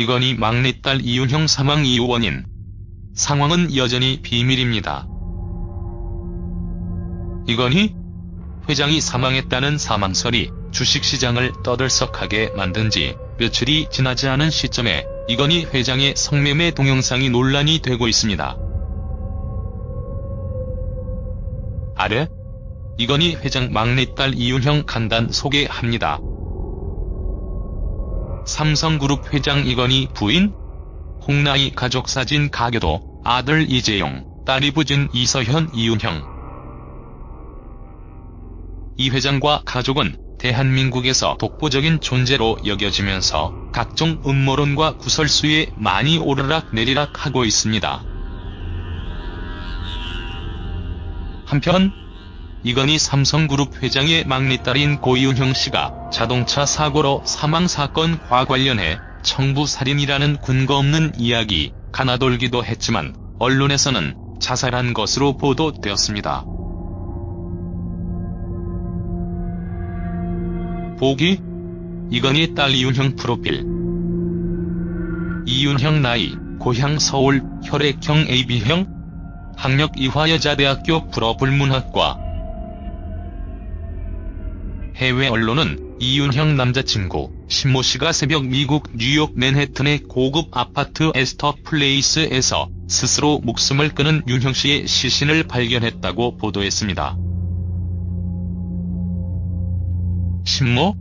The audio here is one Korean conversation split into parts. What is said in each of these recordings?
이건희 막내딸 이윤형 사망 이유 원인. 상황은 여전히 비밀입니다. 이건희 회장이 사망했다는 사망설이 주식시장을 떠들썩하게 만든 지 며칠이 지나지 않은 시점에 이건희 회장의 성매매 동영상이 논란이 되고 있습니다. 아래 이건희 회장 막내딸 이윤형 간단 소개합니다. 삼성그룹 회장 이건희 부인, 홍나희 가족사진 가교도, 아들 이재용, 딸이 부진 이서현 이윤형. 이 회장과 가족은 대한민국에서 독보적인 존재로 여겨지면서 각종 음모론과 구설수에 많이 오르락내리락 하고 있습니다. 한편 이건희 삼성그룹 회장의 막내딸인 고이윤형 씨가 자동차 사고로 사망사건과 관련해 청부살인이라는 근거 없는 이야기 가나돌기도 했지만 언론에서는 자살한 것으로 보도되었습니다. 보기 이건희 딸 이윤형 프로필. 이윤형 나이, 고향 서울, 혈액형 AB형, 학력 이화여자대학교 불어불문학과. 해외 언론은 이윤형 남자친구 신모 씨가 새벽 미국 뉴욕 맨해튼의 고급 아파트 에스터 플레이스에서 스스로 목숨을 끊은 윤형 씨의 시신을 발견했다고 보도했습니다. 신모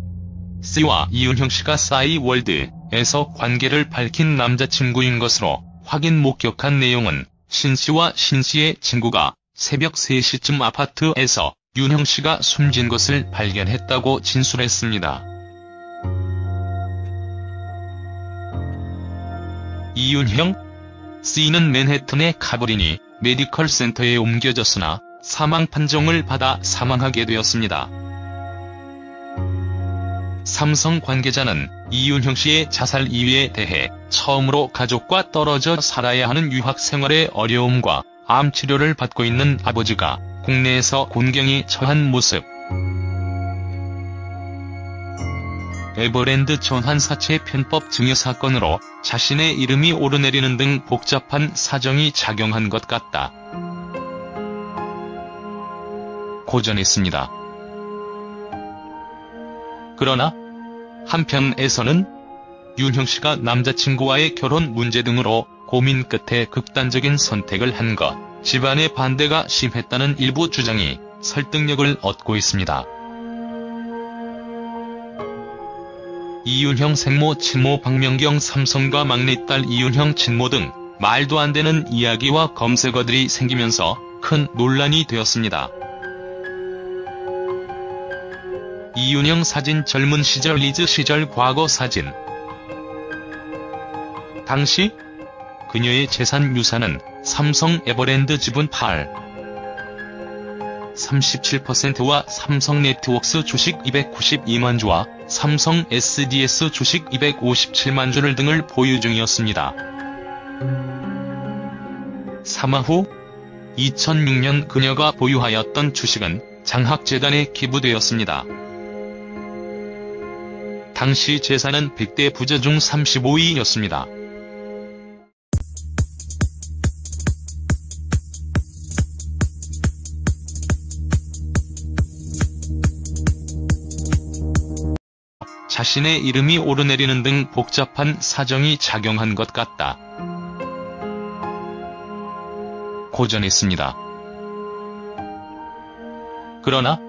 씨와 이윤형 씨가 싸이월드에서 관계를 밝힌 남자친구인 것으로 확인 목격한 내용은 신 씨와 신 씨의 친구가 새벽 3시쯤 아파트에서 윤형 씨가 숨진 것을 발견했다고 진술했습니다. 이윤형 씨는 맨해튼의 카버리니 메디컬 센터에 옮겨졌으나 사망 판정을 받아 사망하게 되었습니다. 삼성 관계자는 이윤형 씨의 자살 이유에 대해 처음으로 가족과 떨어져 살아야 하는 유학 생활의 어려움과 암 치료를 받고 있는 아버지가 국내에서 곤경에 처한 모습, 에버랜드 전환사채 편법 증여 사건으로 자신의 이름이 오르내리는 등 복잡한 사정이 작용한 것 같다 고전했습니다. 그러나 한편에서는 윤형 씨가 남자친구와의 결혼 문제 등으로 고민 끝에 극단적인 선택을 한 것, 집안의 반대가 심했다는 일부 주장이 설득력을 얻고 있습니다. 이윤형 생모 친모 박명경 삼성과 막내딸 이윤형 친모 등 말도 안 되는 이야기와 검색어들이 생기면서 큰 논란이 되었습니다. 이윤형 사진 젊은 시절 리즈 시절 과거 사진. 당시 그녀의 재산 유산은 삼성 에버랜드 지분 37%와 삼성네트워크스 주식 292만 주와 삼성 SDS 주식 257만 주를 등을 보유 중이었습니다. 사망 후 2006년 그녀가 보유하였던 주식은 장학재단에 기부되었습니다. 당시 재산은 100대 부자 중 35위였습니다. 자신의 이름이 오르내리는 등 복잡한 사정이 작용한 것 같다 고전했습니다. 그러나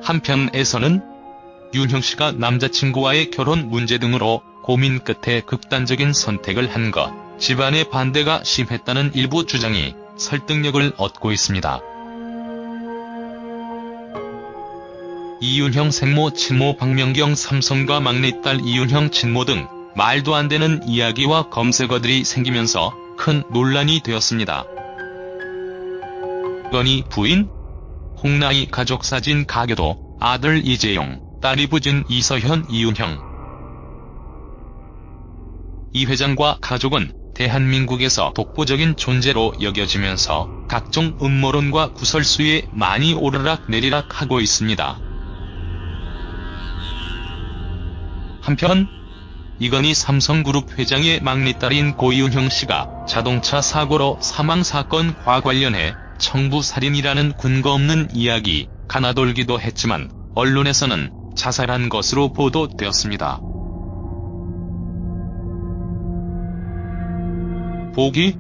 한편에서는 윤형 씨가 남자친구와의 결혼 문제 등으로 고민 끝에 극단적인 선택을 한 것, 집안의 반대가 심했다는 일부 주장이 설득력을 얻고 있습니다. 이윤형 생모 친모 박명경 삼성과 막내딸 이윤형 친모 등 말도 안 되는 이야기와 검색어들이 생기면서 큰 논란이 되었습니다. 이건희 부인, 홍나희 가족사진 가교도, 아들 이재용, 딸이 부진 이서현 이윤형. 이 회장과 가족은 대한민국에서 독보적인 존재로 여겨지면서 각종 음모론과 구설수에 많이 오르락내리락 하고 있습니다. 한편 이건희 삼성그룹 회장의 막내딸인 고이은형 씨가 자동차 사고로 사망사건과 관련해 청부살인이라는 근거 없는 이야기가 나돌기도 했지만 언론에서는 자살한 것으로 보도되었습니다. 보기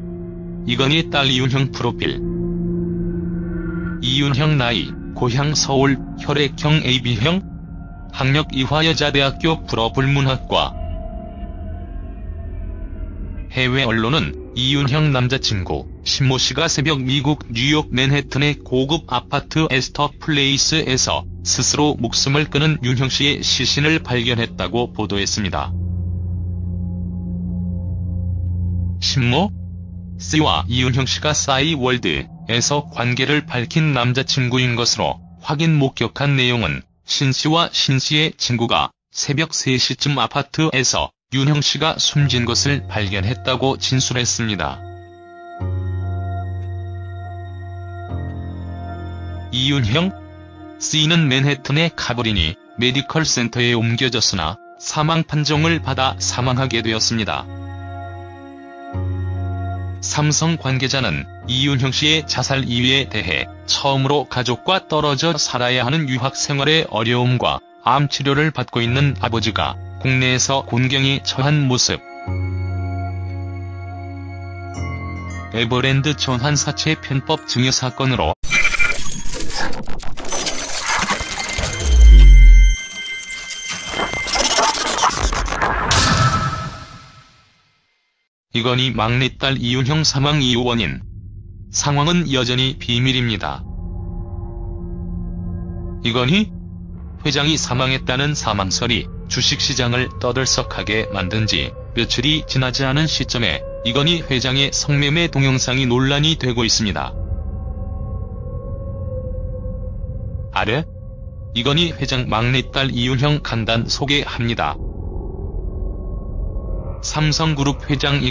이건희 딸 이은형 프로필. 이은형 나이, 고향 서울, 혈액형 AB형, 학력 이화여자대학교 불어불문학과. 해외 언론은 이은형 남자친구 신모 씨가 새벽 미국 뉴욕 맨해튼의 고급 아파트 에스터 플레이스에서 스스로 목숨을 끊은 윤형 씨의 시신을 발견했다고 보도했습니다. 신모 씨와 이은형 씨가 싸이월드에서 관계를 밝힌 남자친구인 것으로 확인 목격한 내용은 신 씨와 신 씨의 친구가 새벽 3시쯤 아파트에서 윤형 씨가 숨진 것을 발견했다고 진술했습니다. 이은형 씨는 맨해튼의 카브리니 메디컬 센터에 옮겨졌으나 사망 판정을 받아 사망하게 되었습니다. 삼성 관계자는 이은형 씨의 자살 이유에 대해 처음으로 가족과 떨어져 살아야 하는 유학 생활의 어려움과 암 치료를 받고 있는 아버지가 국내에서 곤경에 처한 모습, 에버랜드 전환사채 편법 증여 사건으로 이건희 막내딸 이은형 사망 이유 원인, 상황은 여전히 비밀입니다. 이건희 회장이 사망했다는 사망설이 주식시장을 떠들썩하게 만든 지 며칠이 지나지 않은 시점에 이건희 회장의 성매매 동영상이 논란이 되고 있습니다. 아래 이건희 회장 막내딸 이은형 간단 소개합니다. 삼성그룹 회장